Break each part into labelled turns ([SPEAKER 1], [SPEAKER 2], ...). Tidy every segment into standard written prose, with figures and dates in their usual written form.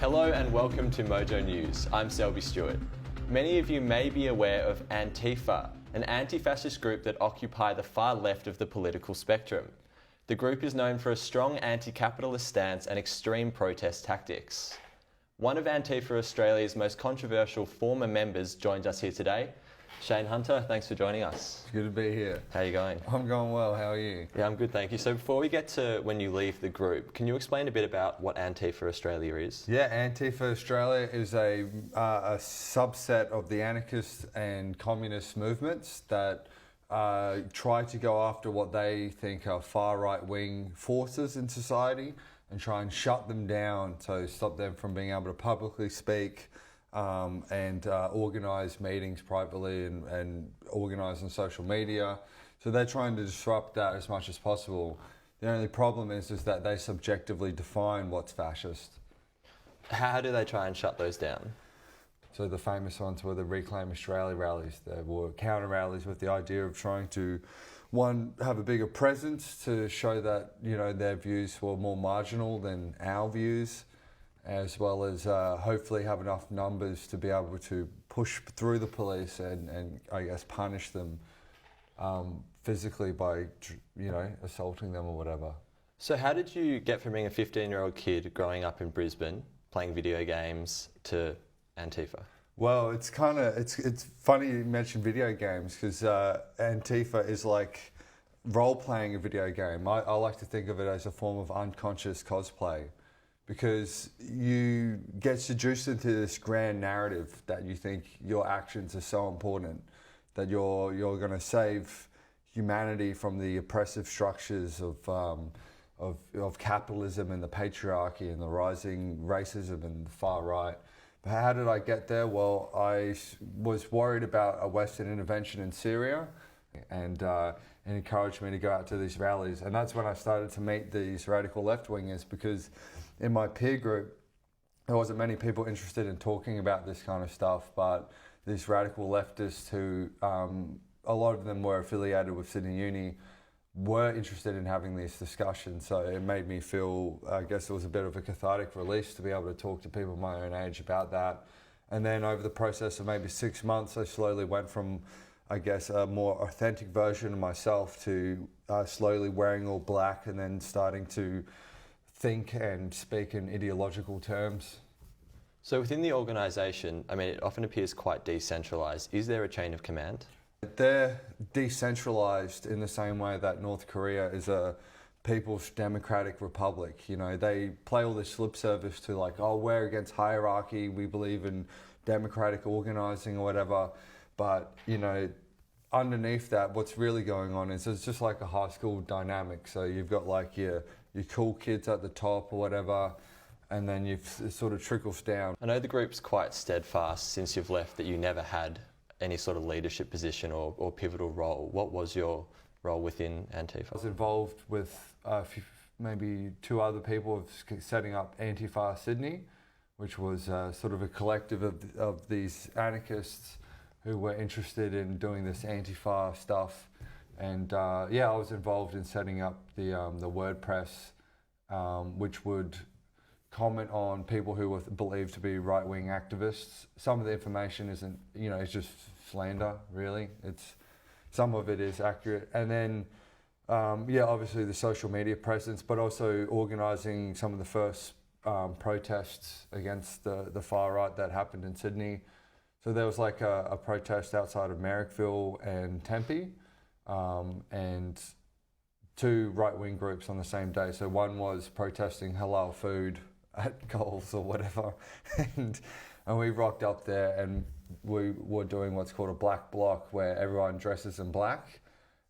[SPEAKER 1] Hello and welcome to Mojo News. I'm Selby Stewart. Many of you may be aware of Antifa, an anti-fascist group that occupy the far left of the political spectrum. The group is known for a strong anti-capitalist stance and extreme protest tactics. One of Antifa Australia's most controversial former members joins us here today. Shayne Hunter, thanks for joining us.
[SPEAKER 2] It's good to be here.
[SPEAKER 1] How are you going?
[SPEAKER 2] I'm going well, how are you?
[SPEAKER 1] Yeah, I'm good, thank you. So before we get to when you leave the group, can you explain a bit about what Antifa Australia is?
[SPEAKER 2] Yeah, Antifa Australia is a subset of the anarchist and communist movements that try to go after what they think are far right-wing forces in society and try and shut them down, so stop them from being able to publicly speak and organise meetings privately and organise on social media. So they're trying to disrupt that as much as possible. The only problem is that they subjectively define what's fascist.
[SPEAKER 1] How do they try and shut those down?
[SPEAKER 2] So the famous ones were the Reclaim Australia rallies. They were counter rallies with the idea of trying to, one, have a bigger presence to show that, you know, their views were more marginal than our views, as well as hopefully have enough numbers to be able to push through the police and I guess punish them physically by, you know, assaulting them or whatever.
[SPEAKER 1] So how did you get from being a 15-year-old kid growing up in Brisbane, playing video games, to Antifa?
[SPEAKER 2] Well, it's funny you mentioned video games, because Antifa is like role-playing a video game. I like to think of it as a form of unconscious cosplay, because you get seduced into this grand narrative that you think your actions are so important, that you're going to save humanity from the oppressive structures of capitalism and the patriarchy and the rising racism and the far right. But how did I get there? Well, I was worried about a Western intervention in Syria, and it encouraged me to go out to these rallies. And that's when I started to meet these radical left-wingers, because in my peer group, there wasn't many people interested in talking about this kind of stuff, but these radical leftists who, a lot of them were affiliated with Sydney Uni, were interested in having these discussions. So it made me feel, I guess it was a bit of a cathartic release to be able to talk to people my own age about that. And then over the process of maybe 6 months, I slowly went from, I guess, a more authentic version of myself to slowly wearing all black and then starting to think and speak in ideological terms.
[SPEAKER 1] So within the organisation, I mean, it often appears quite decentralised. Is there a chain of command?
[SPEAKER 2] They're decentralised in the same way that North Korea is a People's Democratic Republic. You know, they play all this lip service to like, oh, we're against hierarchy, we believe in democratic organising or whatever. But, you know, underneath that, what's really going on is it's just like a high school dynamic. So you've got like your cool kids at the top or whatever, and then it sort of trickles down.
[SPEAKER 1] I know the group's quite steadfast since you've left that you never had any sort of leadership position or pivotal role. What was your role within Antifa?
[SPEAKER 2] I was involved with maybe 2 other people of setting up Antifa Sydney, which was sort of a collective of these anarchists who were interested in doing this Antifa stuff. And yeah, I was involved in setting up the WordPress, which would comment on people who were believed to be right-wing activists. Some of the information isn't, you know, it's just slander, really. Some of it is accurate. And then, yeah, obviously the social media presence, but also organising some of the first protests against the far right that happened in Sydney. So there was like a protest outside of Marrickville and Tempe, and 2 right-wing groups on the same day. So one was protesting halal food at Coles or whatever, and we rocked up there and we were doing what's called a black bloc, where everyone dresses in black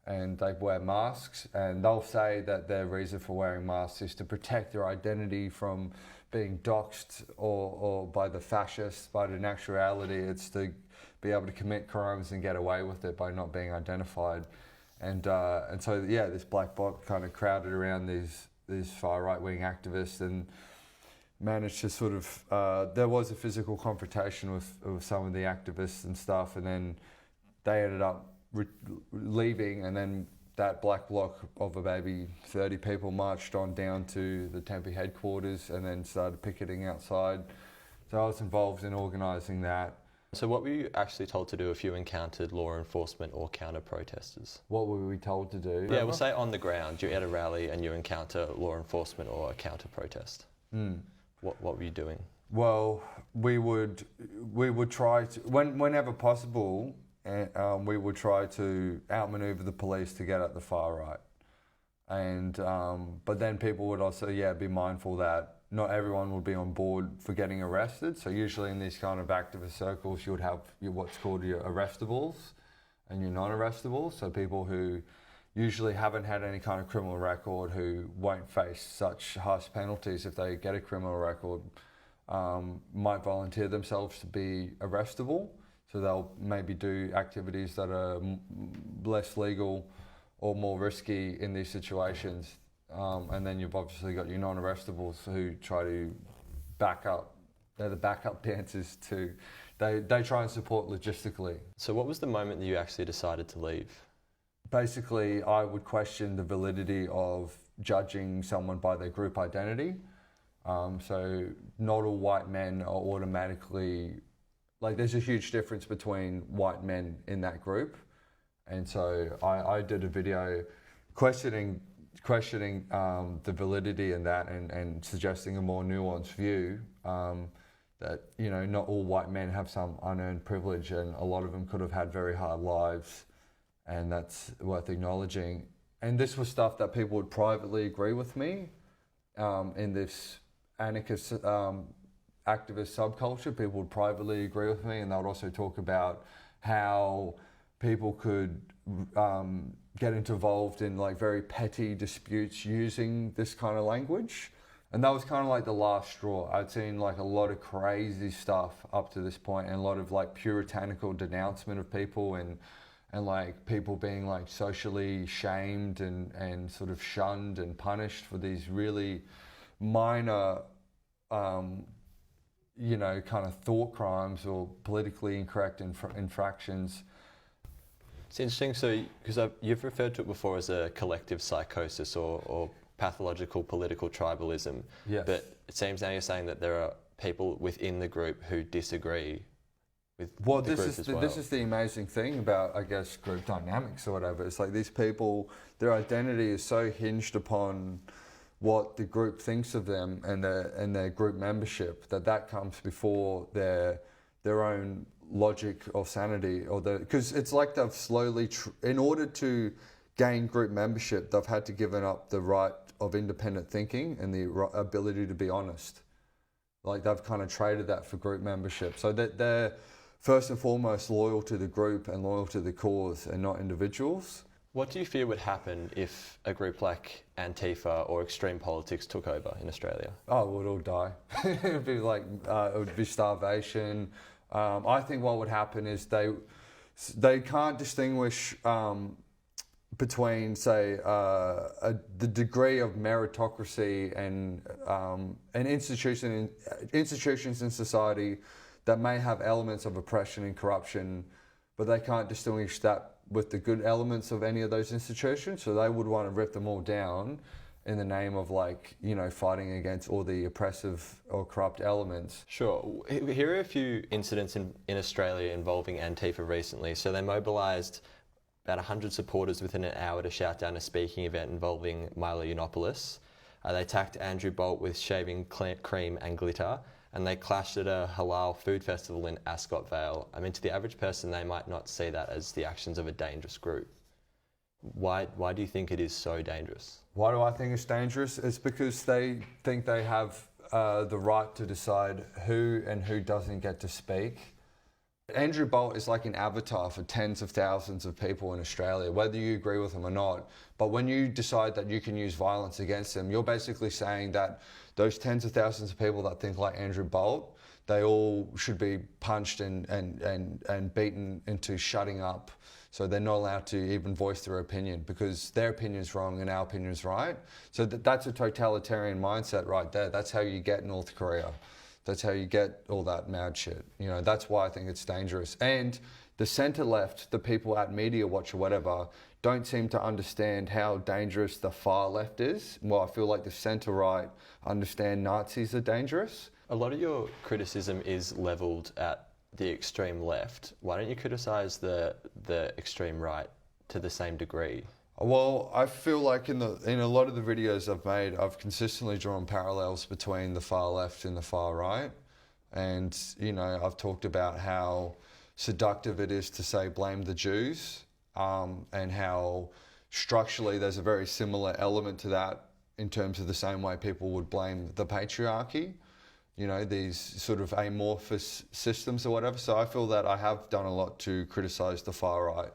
[SPEAKER 2] and they wear masks, and they'll say that their reason for wearing masks is to protect their identity from being doxxed or by the fascists, but in actuality it's to be able to commit crimes and get away with it by not being identified. And so yeah, this black bloc kind of crowded around these far right-wing activists and managed to sort of, there was a physical confrontation with some of the activists and stuff, and then they ended up leaving, and then that black bloc of maybe 30 people marched on down to the Tempe headquarters and then started picketing outside. So I was involved in organising that.
[SPEAKER 1] So what were you actually told to do if you encountered law enforcement or counter-protesters?
[SPEAKER 2] What were we told to do?
[SPEAKER 1] Yeah, we'll say on the ground, you're at a rally and you encounter law enforcement or a counter-protest. What were you doing?
[SPEAKER 2] Well, we would try to, whenever possible, we would try to outmaneuver the police to get at the far right. And but then people would also be mindful that not everyone would be on board for getting arrested. So usually in these kind of activist circles, you would have what's called your arrestables and your non-arrestables. So people who usually haven't had any kind of criminal record, who won't face such harsh penalties if they get a criminal record, might volunteer themselves to be arrestable. So they'll maybe do activities that are less legal or more risky in these situations. And then you've obviously got your non-arrestables who try to back up. They're the backup dancers too. They try and support logistically.
[SPEAKER 1] So what was the moment that you actually decided to leave?
[SPEAKER 2] Basically, I would question the validity of judging someone by their group identity. So not all white men are automatically, like there's a huge difference between white men in that group. And so I did a video questioning the validity in that and suggesting a more nuanced view that, you know, not all white men have some unearned privilege and a lot of them could have had very hard lives, and that's worth acknowledging. And this was stuff that people would privately agree with me in this anarchist activist subculture. People would privately agree with me, and they would also talk about how people could get involved in like very petty disputes using this kind of language. And that was kind of like the last straw. I'd seen like a lot of crazy stuff up to this point, and a lot of like puritanical denouncement of people and like people being like socially shamed and sort of shunned and punished for these really minor you know, kind of thought crimes or politically incorrect infractions.
[SPEAKER 1] It's interesting, so because you've referred to it before as a collective psychosis or pathological political tribalism.
[SPEAKER 2] Yes.
[SPEAKER 1] But it seems now you're saying that there are people within the group who disagree with the group as well.
[SPEAKER 2] This is the amazing thing about, I guess, group dynamics or whatever. It's like these people, their identity is so hinged upon what the group thinks of them and their group membership that comes before their own logic or sanity, or because it's like they've slowly in order to gain group membership, they've had to give up the right of independent thinking and the ability to be honest. Like they've kind of traded that for group membership, so that they're first and foremost loyal to the group and loyal to the cause and not individuals.
[SPEAKER 1] What do you fear would happen if a group like Antifa or extreme politics took over in Australia?
[SPEAKER 2] Oh, we'd all die. It'd be like it would be starvation. I think what would happen is they can't distinguish between, say, the degree of meritocracy and institutions in society that may have elements of oppression and corruption, but they can't distinguish that with the good elements of any of those institutions. So they would want to rip them all down in the name of, like, you know, fighting against all the oppressive or corrupt elements.
[SPEAKER 1] Sure. Here are a few incidents in Australia involving Antifa recently. So they mobilised about 100 supporters within an hour to shout down a speaking event involving Milo Yiannopoulos. They attacked Andrew Bolt with shaving cream and glitter, and they clashed at a halal food festival in Ascot Vale. I mean, to the average person, they might not see that as the actions of a dangerous group. Why do you think it is so dangerous?
[SPEAKER 2] Why do I think it's dangerous? It's because they think they have the right to decide who and who doesn't get to speak. Andrew Bolt is like an avatar for tens of thousands of people in Australia, whether you agree with him or not. But when you decide that you can use violence against him, you're basically saying that those tens of thousands of people that think like Andrew Bolt, they all should be punched and beaten into shutting up. So they're not allowed to even voice their opinion because their opinion is wrong and our opinion is right. So that's a totalitarian mindset right there. That's how you get North Korea. That's how you get all that mad shit. You know, that's why I think it's dangerous. And the centre left, the people at Media Watch or whatever, don't seem to understand how dangerous the far left is. Well, I feel like the centre right understand Nazis are dangerous.
[SPEAKER 1] A lot of your criticism is levelled at the extreme left. Why don't you criticise the extreme right to the same degree?
[SPEAKER 2] Well, I feel like in a lot of the videos I've made, I've consistently drawn parallels between the far left and the far right. And, you know, I've talked about how seductive it is to say blame the Jews, and how structurally there's a very similar element to that in terms of the same way people would blame the patriarchy. You know, these sort of amorphous systems or whatever. So I feel that I have done a lot to criticise the far right.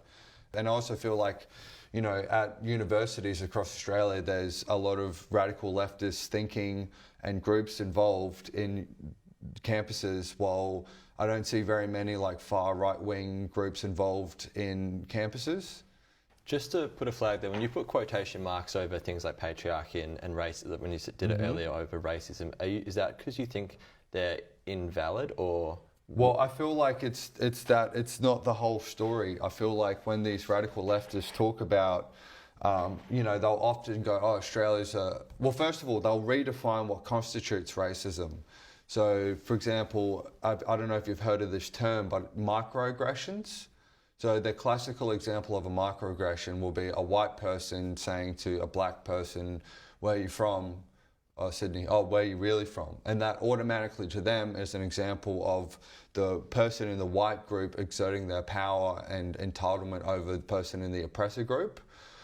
[SPEAKER 2] And I also feel like, you know, at universities across Australia, there's a lot of radical leftist thinking and groups involved in campuses, while I don't see very many like far right-wing groups involved in campuses.
[SPEAKER 1] Just to put a flag there, when you put quotation marks over things like patriarchy and race, when you did it earlier over racism, is that because you think they're invalid, or?
[SPEAKER 2] Well, I feel like it's not the whole story. I feel like when these radical leftists talk about, you know, they'll often go, oh, Australia's a... Well, first of all, they'll redefine what constitutes racism. So, for example, I don't know if you've heard of this term, but microaggressions. So the classical example of a microaggression will be a white person saying to a black person, where are you from? Oh, Sydney. Oh, where are you really from? And that automatically to them is an example of the person in the white group exerting their power and entitlement over the person in the oppressor group.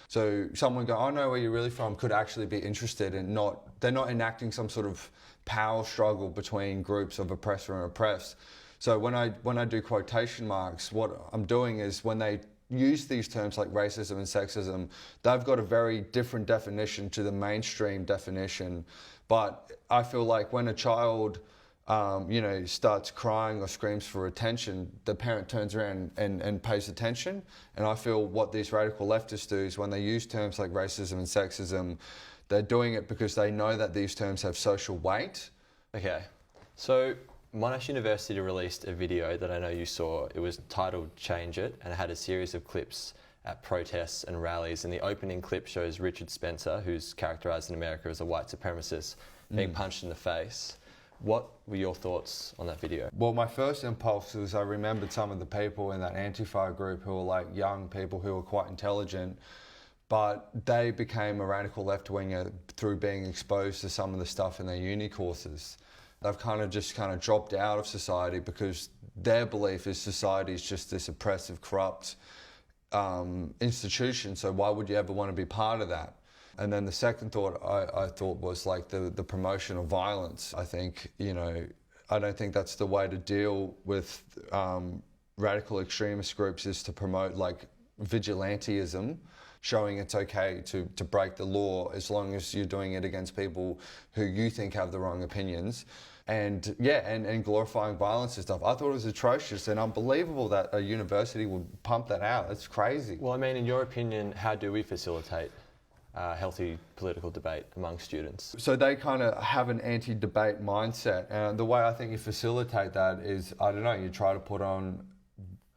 [SPEAKER 2] So someone go, I know where you're really from, could actually be interested in they're not enacting some sort of power struggle between groups of oppressor and oppressed. So when I do quotation marks, what I'm doing is when they use these terms like racism and sexism, they've got a very different definition to the mainstream definition. But I feel like when a child, you know, starts crying or screams for attention, the parent turns around and pays attention. And I feel what these radical leftists do is when they use terms like racism and sexism, they're doing it because they know that these terms have social weight.
[SPEAKER 1] Okay, so Monash University released a video that I know you saw. It was titled Change It, and it had a series of clips at protests and rallies. And the opening clip shows Richard Spencer, who's characterised in America as a white supremacist, being punched in the face. What were your thoughts on that video?
[SPEAKER 2] Well, my first impulse was I remembered some of the people in that Antifa group who were like young people who were quite intelligent, but they became a radical left-winger through being exposed to some of the stuff in their uni courses. They've kind of dropped out of society because their belief is society is just this oppressive, corrupt institution. So why would you ever want to be part of that? And then the second thought I thought was like the promotion of violence. I think, you know, I don't think that's the way to deal with radical extremist groups, is to promote like vigilantism, showing it's okay to break the law as long as you're doing it against people who you think have the wrong opinions. And yeah, and glorifying violence and stuff. I thought it was atrocious and unbelievable that a university would pump that out. It's crazy.
[SPEAKER 1] Well, I mean, in your opinion, how do we facilitate healthy political debate among students?
[SPEAKER 2] So they kind of have an anti-debate mindset. And the way I think you facilitate that is, I don't know, you try to put on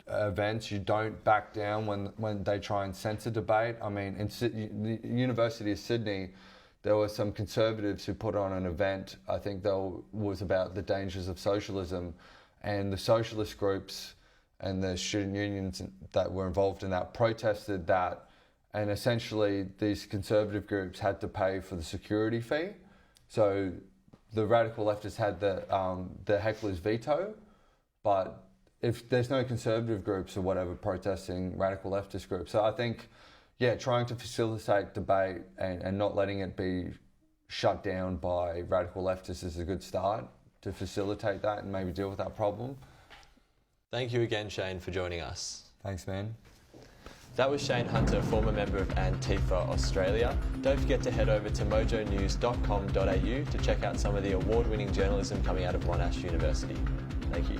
[SPEAKER 2] events, you don't back down when they try and censor debate. I mean, in the University of Sydney, there were some conservatives who put on an event, I think that was about the dangers of socialism, and the socialist groups and the student unions that were involved in that protested that, and essentially these conservative groups had to pay for the security fee. So the radical leftists had the heckler's veto, but if there's no conservative groups or whatever protesting radical leftist groups. So I think, yeah, trying to facilitate debate and not letting it be shut down by radical leftists is a good start to facilitate that and maybe deal with that problem.
[SPEAKER 1] Thank you again, Shayne, for joining us.
[SPEAKER 2] Thanks, man.
[SPEAKER 1] That was Shayne Hunter, former member of Antifa Australia. Don't forget to head over to mojonews.com.au to check out some of the award-winning journalism coming out of Monash University. Thank you.